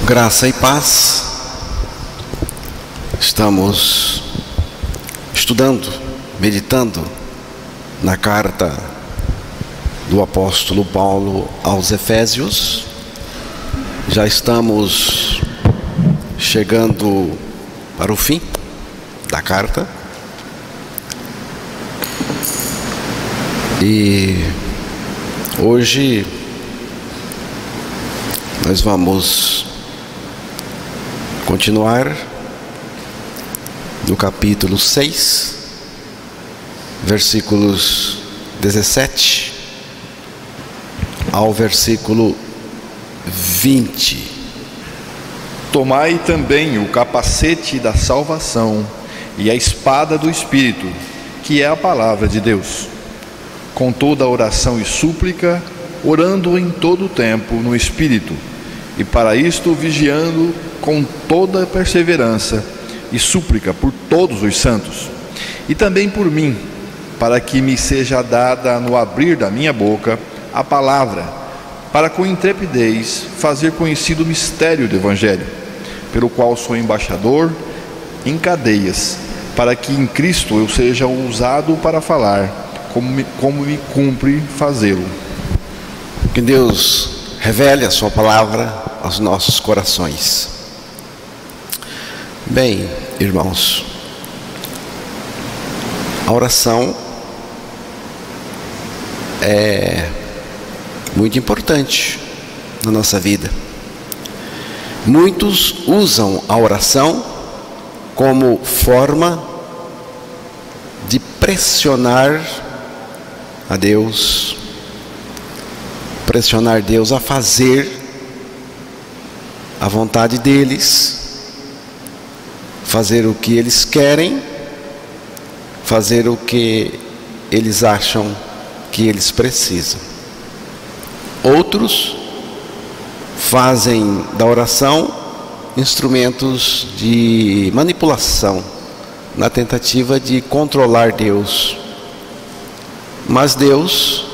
Graça e paz. Estamos estudando, meditando na carta do apóstolo Paulo aos Efésios. Já estamos chegando para o fim da carta. E hoje nós vamos continuar no capítulo 6, versículos 17 ao versículo 20. Tomai também o capacete da salvação e a espada do Espírito, que é a palavra de Deus, com toda a oração e súplica, orando em todo o tempo no Espírito, e para isto vigiando com toda perseverança e súplica por todos os santos, e também por mim, para que me seja dada no abrir da minha boca a palavra, para com intrepidez fazer conhecido o mistério do Evangelho, pelo qual sou embaixador em cadeias, para que em Cristo eu seja usado para falar, como me cumpre fazê-lo. Que Deus revele a sua palavra aos nossos corações. Bem, irmãos, a oração é muito importante na nossa vida. Muitos usam a oração como forma de pressionar a Deus, pressionar Deus a fazer a vontade deles, fazer o que eles querem, fazer o que eles acham que eles precisam. Outros fazem da oração instrumentos de manipulação, na tentativa de controlar Deus. Mas Deus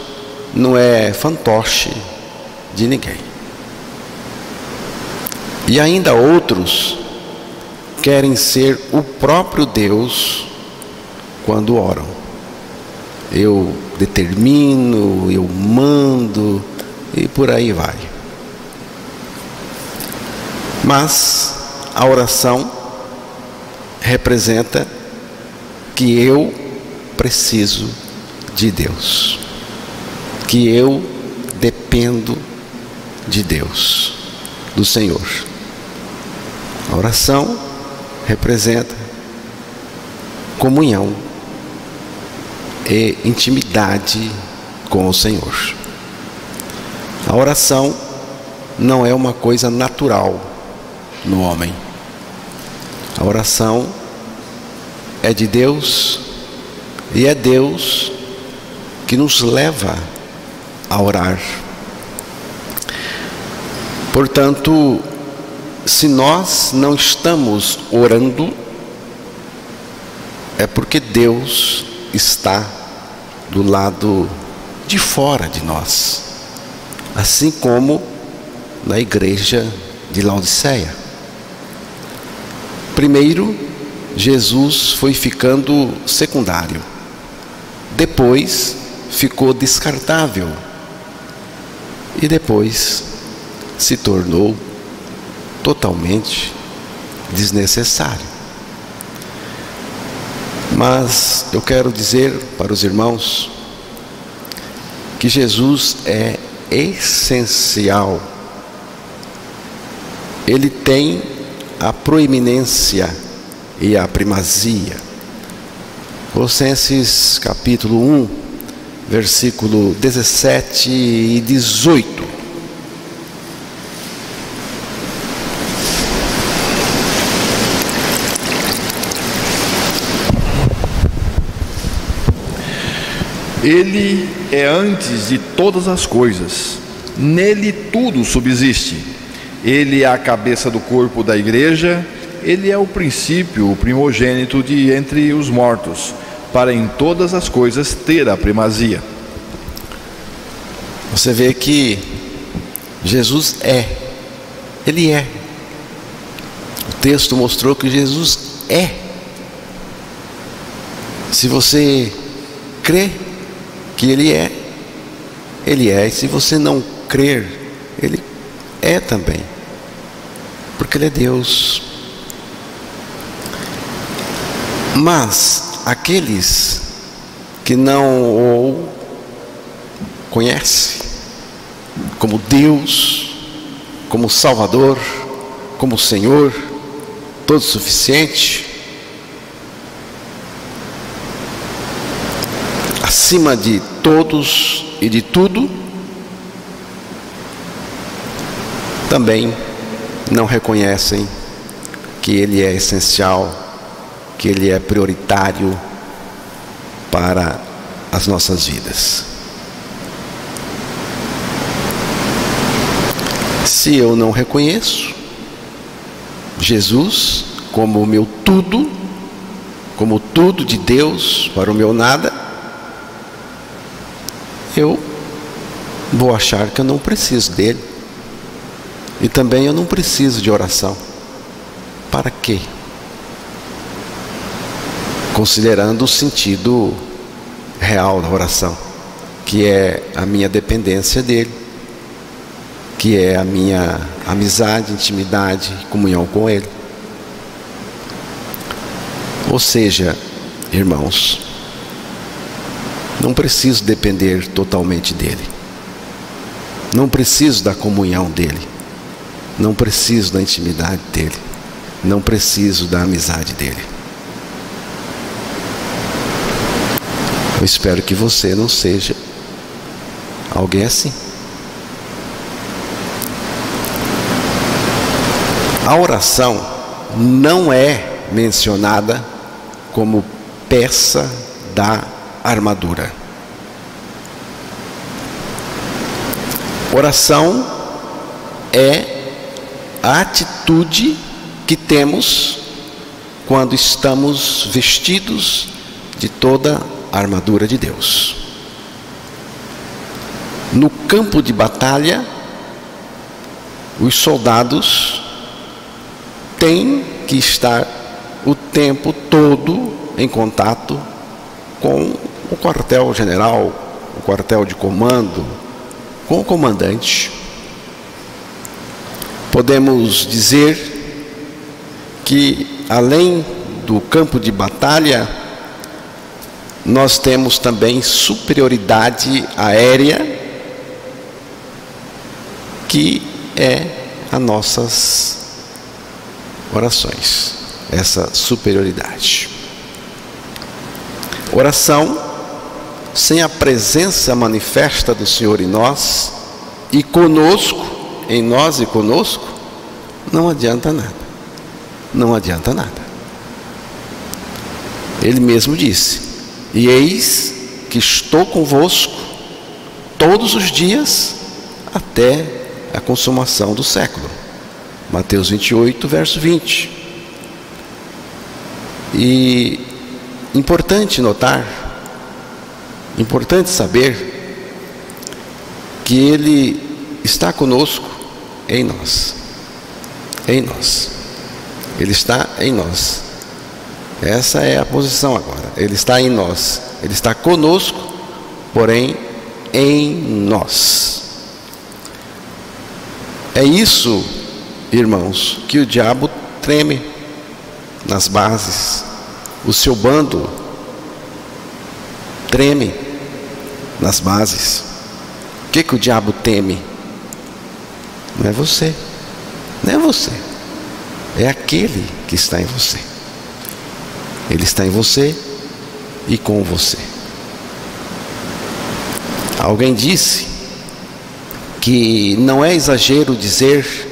não é fantoche de ninguém. E ainda outros querem ser o próprio Deus quando oram. Eu determino, eu mando e por aí vai. Mas a oração representa que eu preciso de Deus, que eu dependo de Deus, do Senhor. A oração representa comunhão e intimidade com o Senhor. A oração não é uma coisa natural no homem. A oração é de Deus e é Deus que nos leva a orar. Portanto, se nós não estamos orando, é porque Deus está do lado de fora de nós, assim como na igreja de Laodiceia. Primeiro, Jesus foi ficando secundário, depois ficou descartável e depois se tornou totalmente desnecessário. Mas eu quero dizer para os irmãos que Jesus é essencial. Ele tem a proeminência e a primazia. Colossenses capítulo 1, versículo 17 e 18. Ele é antes de todas as coisas, nele tudo subsiste. Ele é a cabeça do corpo da igreja, ele é o princípio, o primogênito de entre os mortos, para em todas as coisas ter a primazia. Você vê que Jesus ele é O texto mostrou que Jesus é. Se você crê que Ele é, Ele é. E se você não crer, Ele é também. Porque Ele é Deus. Mas aqueles que não o conhecem como Deus, como Salvador, como Senhor, todo suficiente, acima de todos e de tudo, também não reconhecem que Ele é essencial, que Ele é prioritário para as nossas vidas. Se eu não reconheço Jesus como o meu tudo, como tudo de Deus para o meu nada, eu vou achar que eu não preciso dele. E também eu não preciso de oração. Para quê? Considerando o sentido real da oração, que é a minha dependência dele, que é a minha amizade, intimidade, comunhão com ele. Ou seja, irmãos, não preciso depender totalmente dele. Não preciso da comunhão dele. Não preciso da intimidade dele. Não preciso da amizade dele. Eu espero que você não seja alguém assim. A oração não é mencionada como peça da armadura. Oração é a atitude que temos quando estamos vestidos de toda a armadura de Deus. No campo de batalha, os soldados têm que estar o tempo todo em contato com o quartel-general, o quartel de comando, com o comandante. Podemos dizer que, além do campo de batalha, nós temos também superioridade aérea, que é as nossas orações, essa superioridade. Oração sem a presença manifesta do Senhor em nós e conosco, em nós e conosco, não adianta nada. Não adianta nada. Ele mesmo disse: e eis que estou convosco todos os dias até a consumação do século. Mateus 28, verso 20. E importante notar, importante saber que Ele está conosco em nós. Em nós. Ele está em nós. Essa é a posição agora. Ele está em nós. Ele está conosco, porém em nós. É isso, irmãos, que o diabo treme nas bases. O seu bando treme nas bases. O que o diabo teme? Não é você. Não é você. É aquele que está em você. Ele está em você e com você. Alguém disse que não é exagero dizer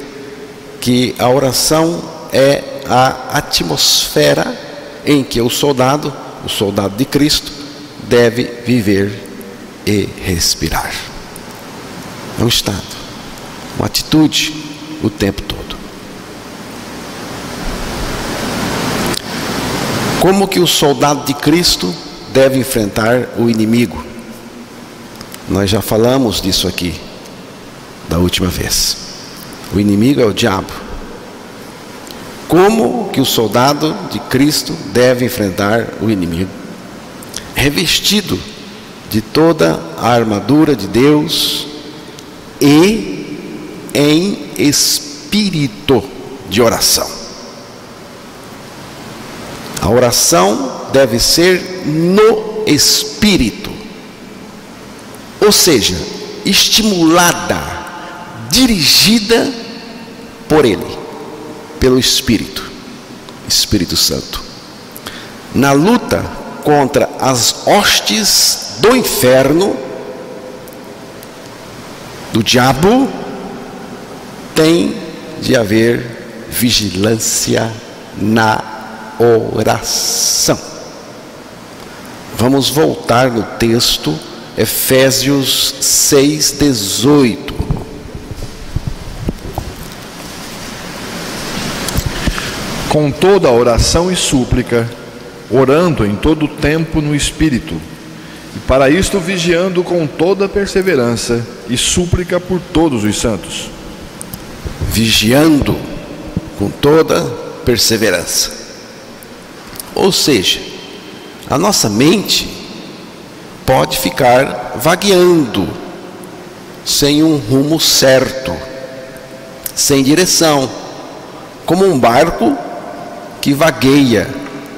que a oração é a atmosfera em que o soldado de Cristo, deve viver e respirar. É um estado, uma atitude o tempo todo. Como que o soldado de Cristo deve enfrentar o inimigo? Nós já falamos disso aqui da última vez. O inimigo é o diabo. como que o soldado de Cristo deve enfrentar o inimigo, revestido de toda a armadura de Deus e em espírito de oração. A oração deve ser no espírito, ou seja, estimulada, dirigida por Ele, pelo Espírito Santo. Na luta contra as hostes do inferno, do diabo, tem de haver vigilância na oração. Vamos voltar no texto, Efésios 6:18. Com toda a oração e súplica, orando em todo o tempo no Espírito, e para isto vigiando com toda perseverança e súplica por todos os santos. Vigiando com toda perseverança. Ou seja, a nossa mente pode ficar vagueando, sem um rumo certo, sem direção, como um barco que vagueia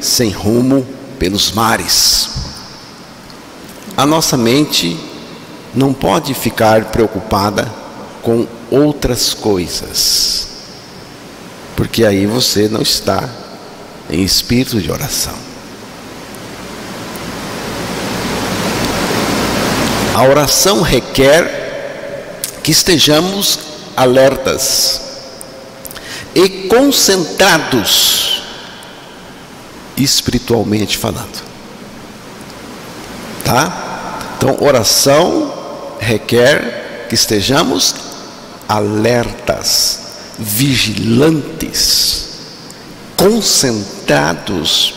sem rumo pelos mares. A nossa mente não pode ficar preocupada com outras coisas, porque aí você não está em espírito de oração. A oração requer que estejamos alertas e concentrados, espiritualmente falando. Tá? Então, oração requer que estejamos alertas, vigilantes, concentrados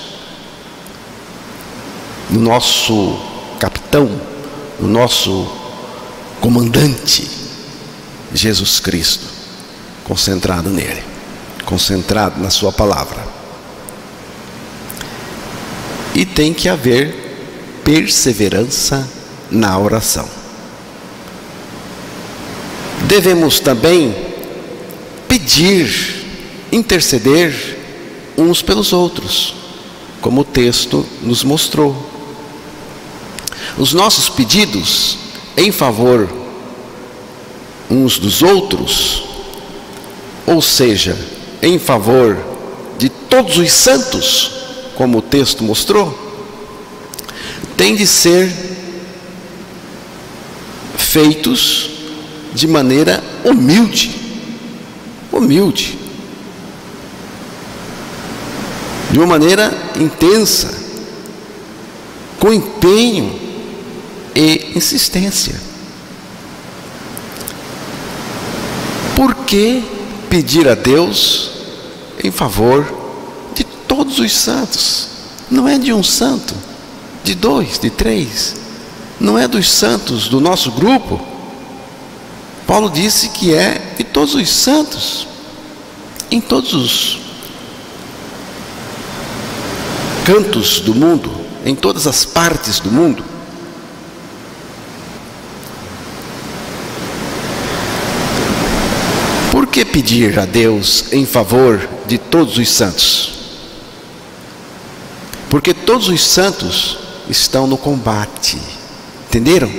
no nosso capitão, no nosso comandante, Jesus Cristo, concentrado nele, concentrado na sua palavra. E tem que haver perseverança na oração. Devemos também pedir, interceder uns pelos outros, como o texto nos mostrou. Os nossos pedidos em favor uns dos outros, ou seja, em favor de todos os santos, como o texto mostrou, tem de ser feitos de maneira humilde, de uma maneira intensa, com empenho e insistência. Por que pedir a Deus em favor de todos os santos? Não é de um santo, de dois, de três, não é dos santos do nosso grupo. Paulo disse que é de todos os santos, em todos os cantos do mundo, em todas as partes do mundo. Por que pedir a Deus em favor de todos os santos? Porque todos os santos estão no combate. Entenderam?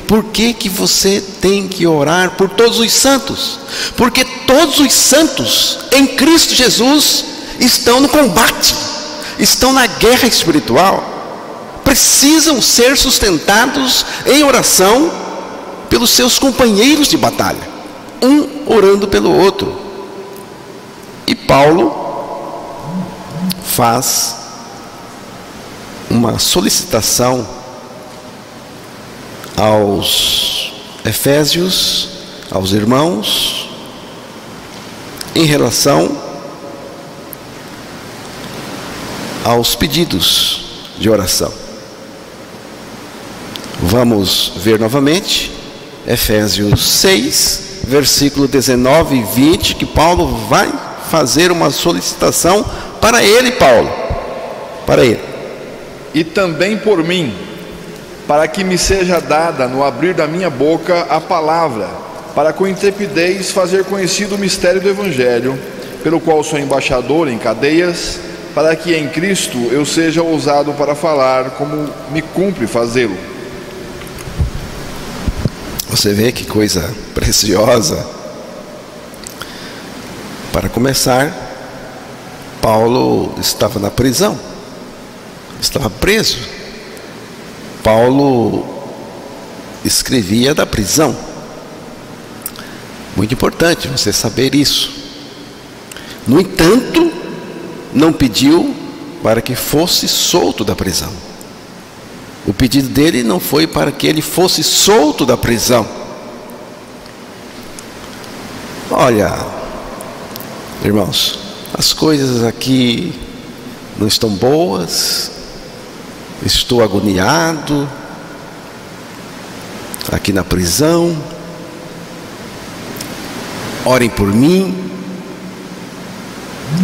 Por que que você tem que orar por todos os santos? Porque todos os santos em Cristo Jesus estão no combate, estão na guerra espiritual, precisam ser sustentados em oração pelos seus companheiros de batalha, um orando pelo outro. E Paulo faz uma solicitação aos Efésios, aos irmãos, em relação aos pedidos de oração. Vamos ver novamente Efésios 6, versículo 19 e 20, que Paulo vai fazer uma solicitação para ele, Paulo, para ele. E também por mim, para que me seja dada no abrir da minha boca a palavra, para com intrepidez fazer conhecido o mistério do Evangelho, pelo qual sou embaixador em cadeias, para que em Cristo eu seja ousado para falar como me cumpre fazê-lo. Você vê que coisa preciosa. Para começar, Paulo estava na prisão, estava preso. Paulo escrevia da prisão. Muito importante você saber isso. No entanto, não pediu para que fosse solto da prisão. O pedido dele não foi para que ele fosse solto da prisão. Olha, irmãos, as coisas aqui não estão boas, estou agoniado aqui na prisão, orem por mim,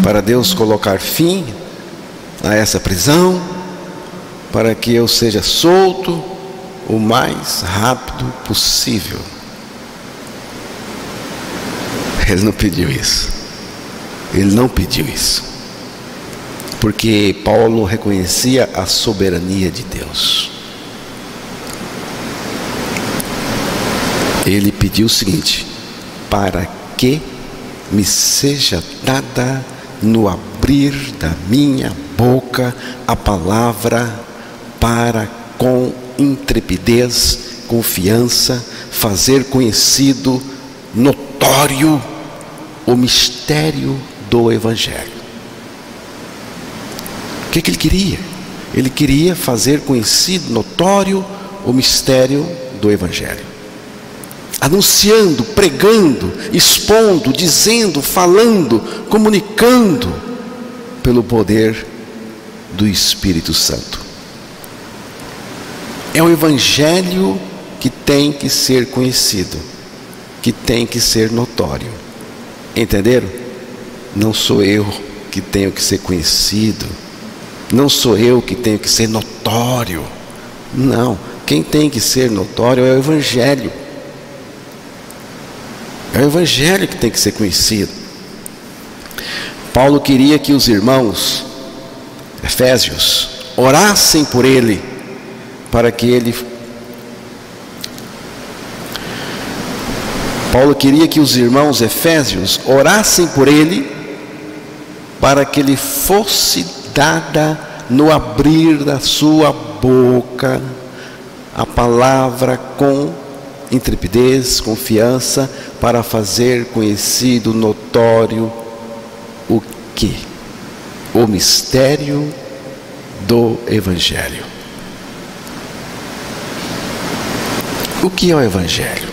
para Deus colocar fim a essa prisão, para que eu seja solto o mais rápido possível. Ele não pediu isso. Ele não pediu isso. Porque Paulo reconhecia a soberania de Deus. Ele pediu o seguinte: para que me seja dada no abrir da minha boca a palavra, para com intrepidez, confiança, fazer conhecido, notório, o mistério do Evangelho. O que ele queria? Ele queria fazer conhecido, notório, o mistério do Evangelho. Anunciando, pregando, expondo, dizendo, falando, comunicando, pelo poder do Espírito Santo. É o Evangelho que tem que ser conhecido, que tem que ser notório. Entenderam? Não sou eu que tenho que ser conhecido, não sou eu que tenho que ser notório. Não, quem tem que ser notório é o Evangelho. É o Evangelho que tem que ser conhecido. Paulo queria que os irmãos Efésios orassem por ele, Paulo queria que os irmãos Efésios orassem por ele, para que lhe fosse dada no abrir da sua boca a palavra com intrepidez, confiança, para fazer conhecido, notório, o que? O mistério do Evangelho. O que é o Evangelho?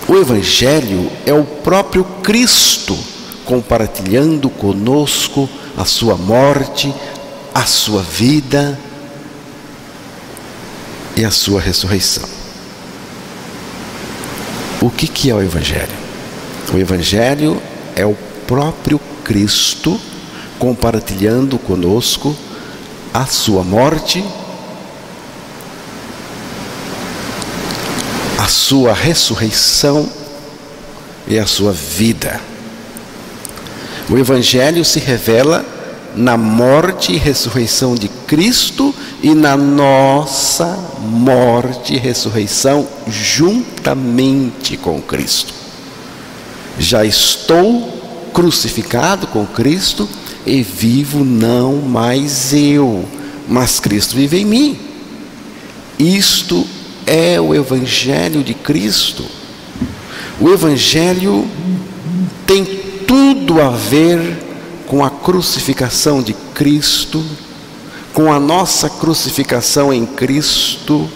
O Evangelho é o próprio Cristo compartilhando conosco a sua morte, a sua vida e a sua ressurreição. O que é o Evangelho? O Evangelho é o próprio Cristo compartilhando conosco a sua morte, a sua ressurreição e a sua vida. O Evangelho se revela na morte e ressurreição de Cristo e na nossa morte e ressurreição juntamente com Cristo. Já estou crucificado com Cristo e vivo não mais eu, mas Cristo vive em mim. Isto é o Evangelho de Cristo. O Evangelho tem tudo a ver com a crucificação de Cristo, com a nossa crucificação em Cristo,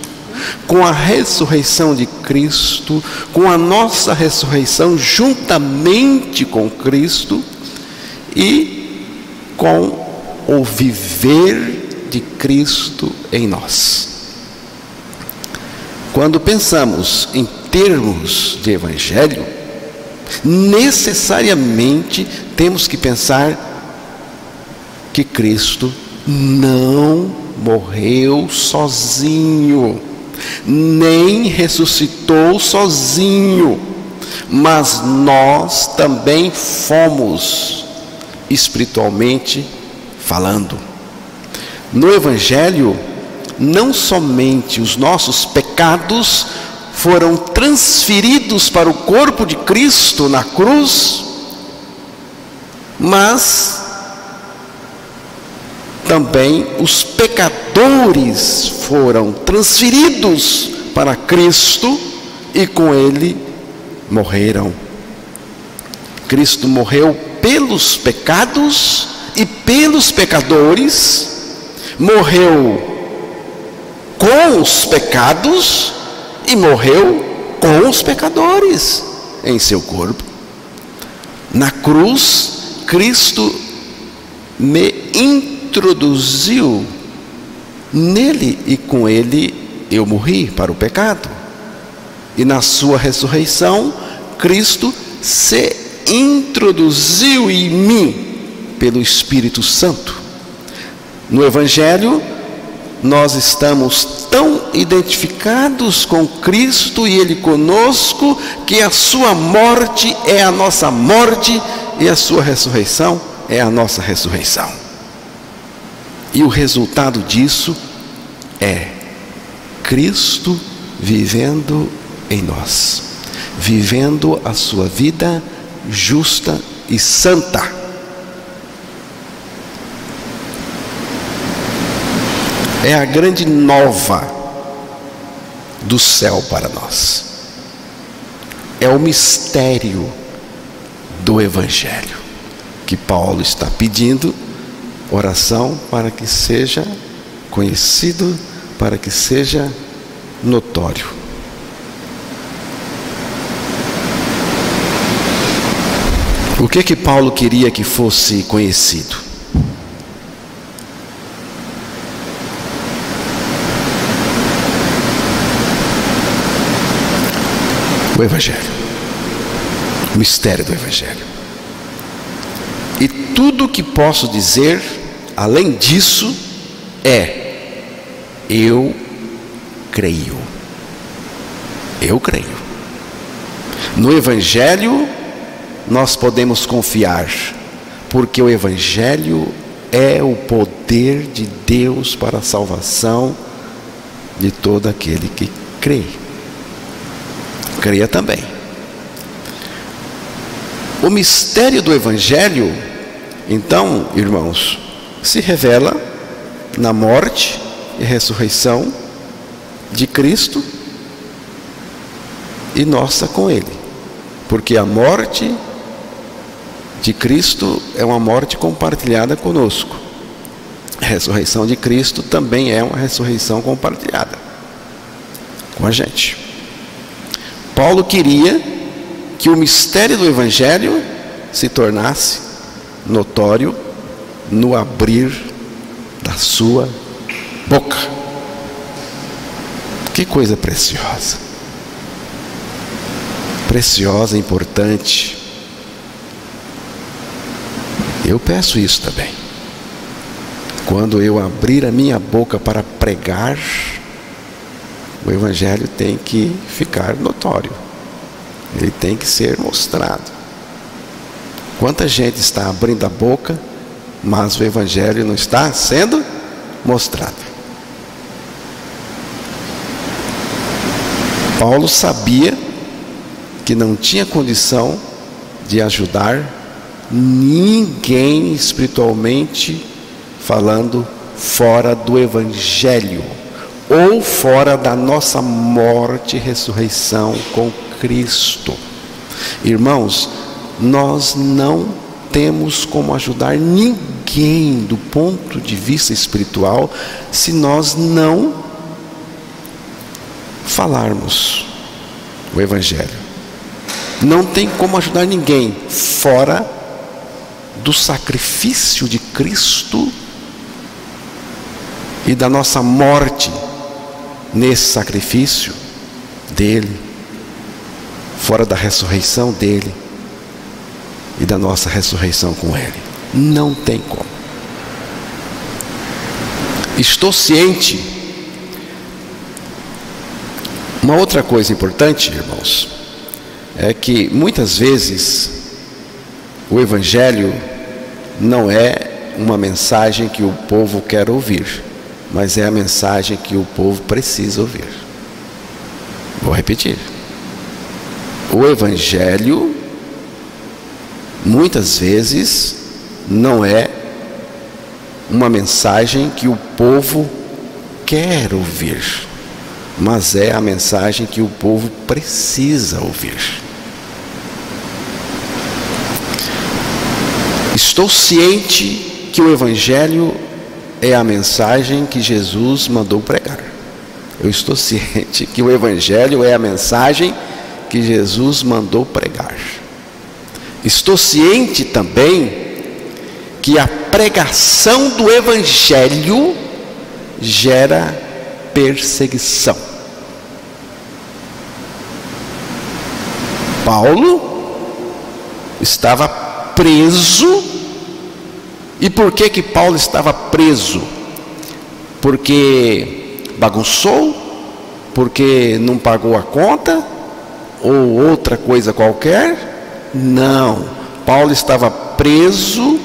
com a ressurreição de Cristo, com a nossa ressurreição juntamente com Cristo e com o viver de Cristo em nós. Quando pensamos em termos de Evangelho, necessariamente temos que pensar que Cristo não morreu sozinho, nem ressuscitou sozinho, mas nós também fomos, espiritualmente falando. No Evangelho, não somente os nossos pecados foram transferidos para o corpo de Cristo na cruz, mas também os pecadores foram transferidos para Cristo e com Ele morreram. Cristo morreu pelos pecados e pelos pecadores, morreu com os pecados e morreu com os pecadores em seu corpo. Na cruz, Cristo me introduziu nele e com ele eu morri para o pecado. E na sua ressurreição, Cristo se introduziu em mim pelo Espírito Santo. No Evangelho, nós estamos tão identificados com Cristo e Ele conosco, que a sua morte é a nossa morte e a sua ressurreição é a nossa ressurreição. E o resultado disso é Cristo vivendo em nós, vivendo a sua vida justa e santa. É a grande nova do céu para nós. É o mistério do Evangelho que Paulo está pedindo oração para que seja conhecido, para que seja notório. O que Paulo queria que fosse conhecido? O Evangelho, o mistério do Evangelho. E tudo que posso dizer além disso é: eu creio. Eu creio. No Evangelho nós podemos confiar, porque o Evangelho é o poder de Deus para a salvação de todo aquele que crê. Creia também. O mistério do Evangelho, então, irmãos, se revela na morte e ressurreição de Cristo e nossa com Ele, porque a morte de Cristo é uma morte compartilhada conosco. A ressurreição de Cristo também é uma ressurreição compartilhada com a gente. Paulo queria que o mistério do Evangelho se tornasse notório no abrir da sua boca. Que coisa preciosa. Preciosa, importante. Eu peço isso também. Quando eu abrir a minha boca para pregar, o Evangelho tem que ficar notório. Ele tem que ser mostrado. Quanta gente está abrindo a boca, mas o Evangelho não está sendo mostrado. Paulo sabia que não tinha condição de ajudar ninguém espiritualmente falando fora do Evangelho, ou fora da nossa morte e ressurreição com Cristo. Irmãos, nós não temos como ajudar ninguém do ponto de vista espiritual se nós não falarmos o Evangelho. Não tem como ajudar ninguém fora do sacrifício de Cristo e da nossa morte nesse sacrifício dele, fora da ressurreição dele e da nossa ressurreição com Ele. Não tem como. Estou ciente. Uma outra coisa importante, irmãos, é que muitas vezes o Evangelho não é uma mensagem que o povo quer ouvir, mas é a mensagem que o povo precisa ouvir. Vou repetir. O Evangelho, muitas vezes, não é uma mensagem que o povo quer ouvir, mas é a mensagem que o povo precisa ouvir. Estou ciente que o Evangelho é a mensagem que Jesus mandou pregar. Eu estou ciente que o Evangelho é a mensagem que Jesus mandou pregar. Estou ciente também que a pregação do Evangelho gera perseguição. Paulo estava preso. E por que Paulo estava preso? Porque bagunçou? Porque não pagou a conta? Ou outra coisa qualquer? Não. Paulo estava preso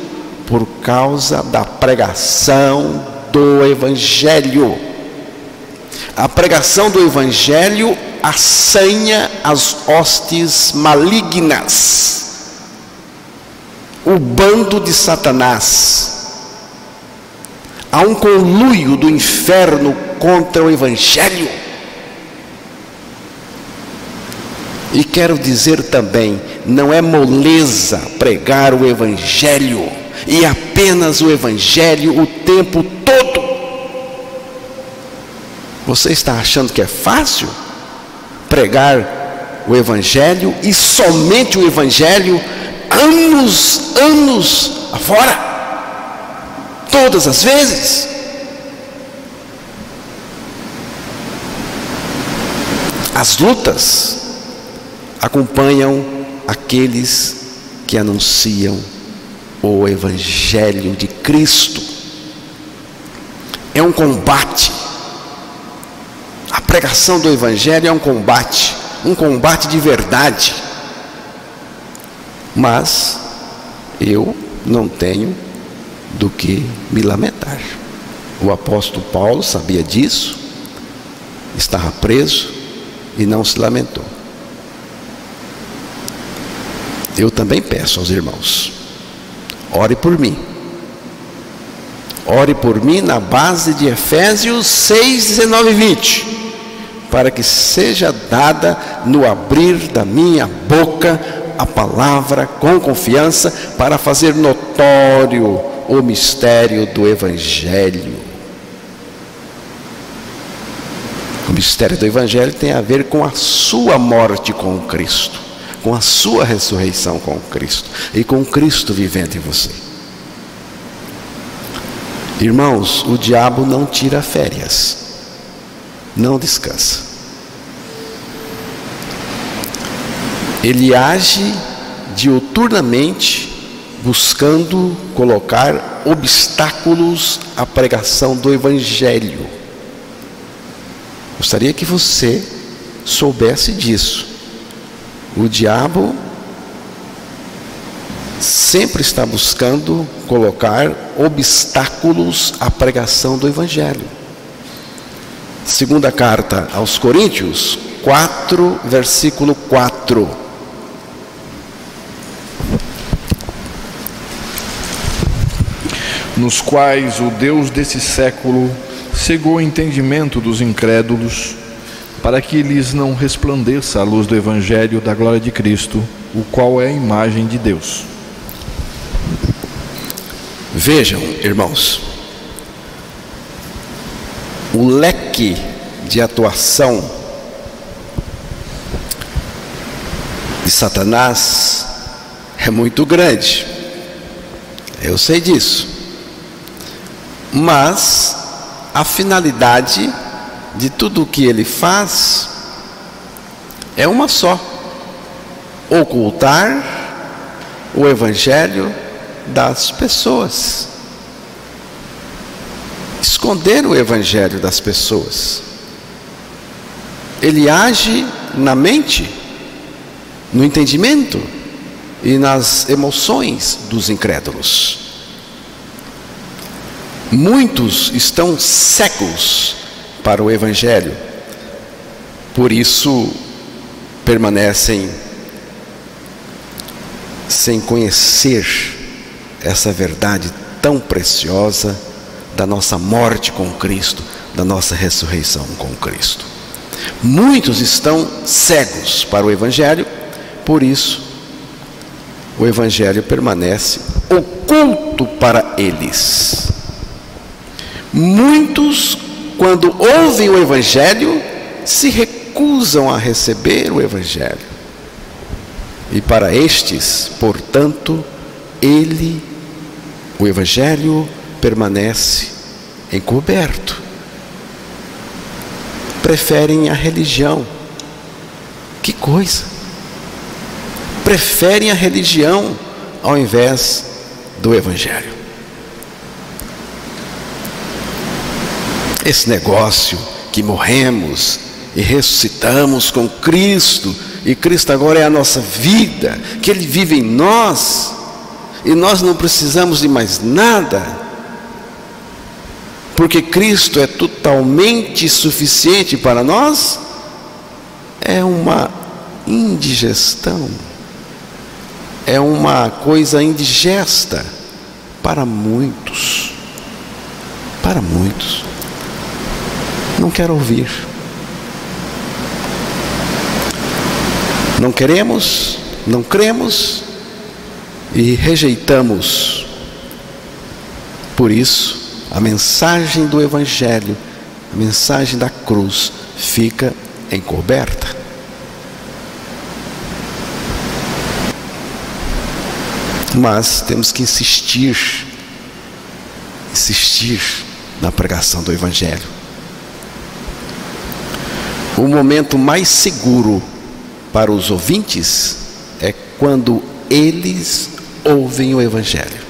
por causa da pregação do Evangelho. A pregação do Evangelho assanha as hostes malignas, o bando de Satanás. Há um conluio do inferno contra o Evangelho. E quero dizer também, não é moleza pregar o Evangelho, e apenas o Evangelho o tempo todo. Você está achando que é fácil pregar o Evangelho, e somente o Evangelho, anos afora, todas as vezes? As lutas acompanham aqueles que anunciam o Evangelho de Cristo. É um combate. A pregação do Evangelho é um combate de verdade. Mas eu não tenho do que me lamentar. O apóstolo Paulo sabia disso, estava preso e não se lamentou. Eu também peço aos irmãos, ore por mim. Ore por mim na base de Efésios 6, 19 e 20, para que seja dada no abrir da minha boca a palavra com confiança, para fazer notório o mistério do Evangelho. O mistério do Evangelho tem a ver com a sua morte com Cristo, com a sua ressurreição com Cristo e com Cristo vivendo em você. Irmãos, o diabo não tira férias, não descansa. Ele age diuturnamente, buscando colocar obstáculos à pregação do Evangelho. Gostaria que você soubesse disso. O diabo sempre está buscando colocar obstáculos à pregação do Evangelho. Segunda carta aos Coríntios 4, versículo 4. Nos quais o Deus desse século cegou o entendimento dos incrédulos, para que lhes não resplandeça a luz do Evangelho da glória de Cristo, o qual é a imagem de Deus. Vejam, irmãos, o leque de atuação de Satanás é muito grande. Eu sei disso. Mas a finalidade de tudo o que ele faz é uma só: ocultar, o evangelho das pessoas. Esconder o evangelho das pessoas. Ele age na mente, no entendimento e nas emoções dos incrédulos. Muitos estão cegos para o evangelho, por isso permanecem sem conhecer essa verdade tão preciosa da nossa morte com Cristo, da nossa ressurreição com Cristo. Muitos estão cegos para o evangelho, por isso o evangelho permanece oculto para eles. Muitos, quando ouvem o evangelho, se recusam a receber o evangelho. E para estes, portanto, o evangelho permanece encoberto. Preferem a religião. Que coisa! Preferem a religião ao invés do evangelho. Esse negócio que morremos e ressuscitamos com Cristo, e Cristo agora é a nossa vida, que Ele vive em nós, e nós não precisamos de mais nada, porque Cristo é totalmente suficiente para nós, é uma indigestão, é uma coisa indigesta para muitos. Para muitos. Não quero ouvir. Não queremos, não cremos e rejeitamos. Por isso, a mensagem do evangelho, a mensagem da cruz, fica encoberta. Mas temos que insistir na pregação do evangelho. O momento mais seguro para os ouvintes é quando eles ouvem o evangelho.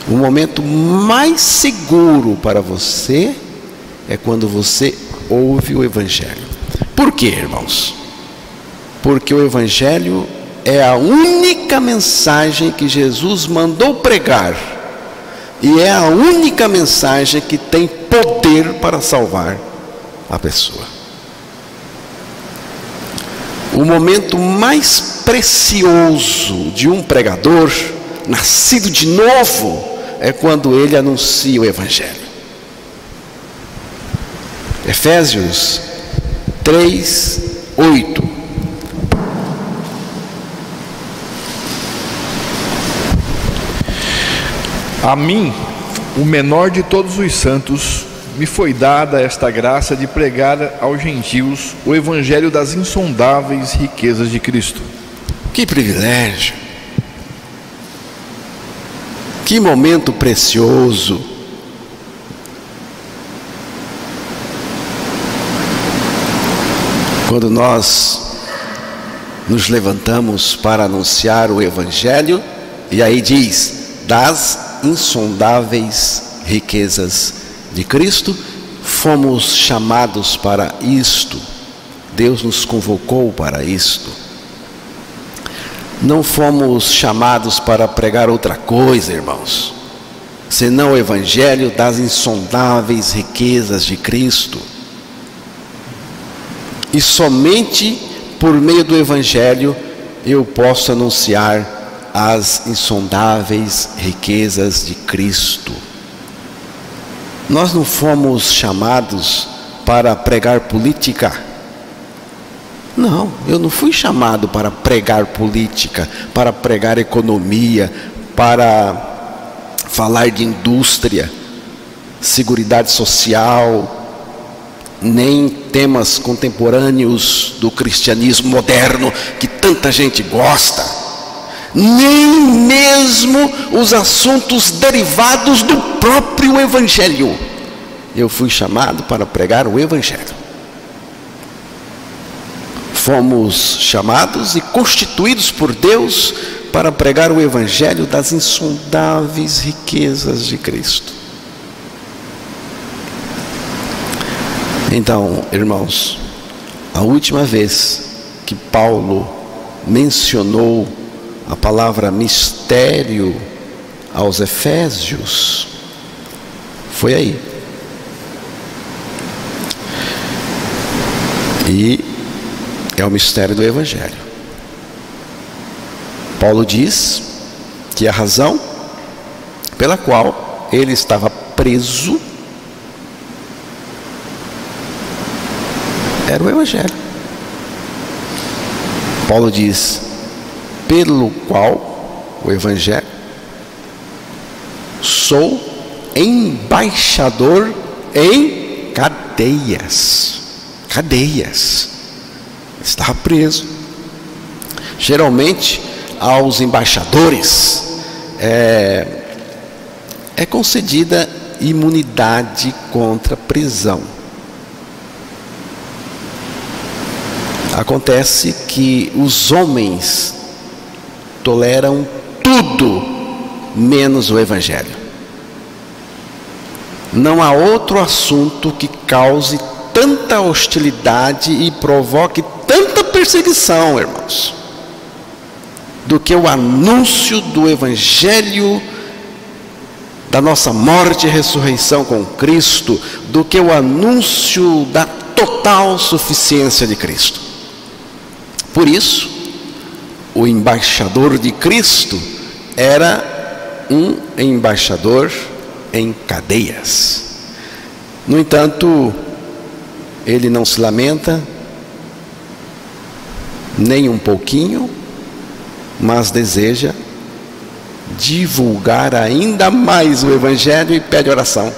O momento mais seguro para você é quando você ouve o evangelho. Por quê, irmãos? Porque o evangelho é a única mensagem que Jesus mandou pregar, e é a única mensagem que tem poder para salvar a pessoa. O momento mais precioso de um pregador nascido de novo é quando ele anuncia o evangelho. Efésios 3:8. A mim, o menor de todos os santos, me foi dada esta graça de pregar aos gentios o evangelho das insondáveis riquezas de Cristo. Que privilégio! Que momento precioso! Quando nós nos levantamos para anunciar o evangelho, e aí diz, das insondáveis riquezas de Cristo, fomos chamados para isto. Deus nos convocou para isto. Não fomos chamados para pregar outra coisa, irmãos, senão o evangelho das insondáveis riquezas de Cristo. E somente por meio do evangelho eu posso anunciar as insondáveis riquezas de Cristo. Nós não fomos chamados para pregar política. Não, eu não fui chamado para pregar política, para pregar economia, para falar de indústria, seguridade social, nem temas contemporâneos do cristianismo moderno que tanta gente gosta, nem mesmo os assuntos derivados do próprio evangelho. Eu fui chamado para pregar o evangelho. Fomos chamados e constituídos por Deus para pregar o evangelho das insondáveis riquezas de Cristo. Então, irmãos, a última vez que Paulo mencionou a palavra mistério aos Efésios foi aí. E é o mistério do evangelho. Paulo diz que a razão pela qual ele estava preso era o evangelho. Paulo diz, pelo qual o evangelho sou embaixador em cadeias. Cadeias. Estava preso. Geralmente aos embaixadores é concedida imunidade contra prisão. Acontece que os homens toleram tudo menos o evangelho. Não há outro assunto que cause tanta hostilidade e provoque tanta perseguição, irmãos, do que o anúncio do evangelho da nossa morte e ressurreição com Cristo, do que o anúncio da total suficiência de Cristo. Por isso, o embaixador de Cristo era um embaixador em cadeias. No entanto, ele não se lamenta nem um pouquinho, mas deseja divulgar ainda mais o evangelho e pede oração.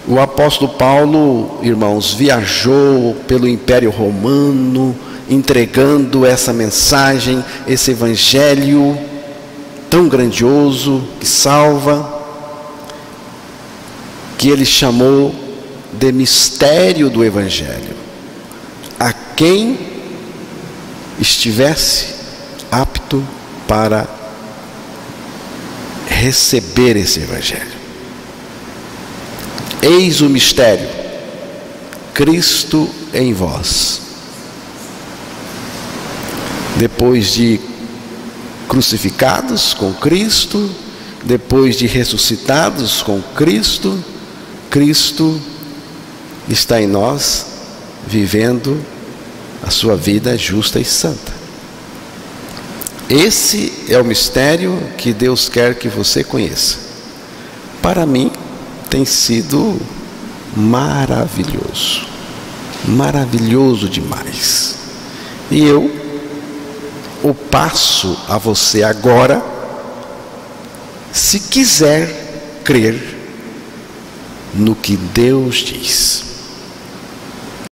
O apóstolo Paulo, irmãos, viajou pelo Império Romano, entregando essa mensagem, esse evangelho tão grandioso que salva, que ele chamou de mistério do evangelho. A quem estivesse apto para receber esse evangelho. Eis o mistério: Cristo em vós. Depois de crucificados com Cristo, depois de ressuscitados com Cristo, Cristo está em nós, vivendo a sua vida justa e santa. Esse é o mistério que Deus quer que você conheça. Para mim, tem sido maravilhoso. Maravilhoso demais. E eu o passo a você agora, se quiser crer no que Deus diz.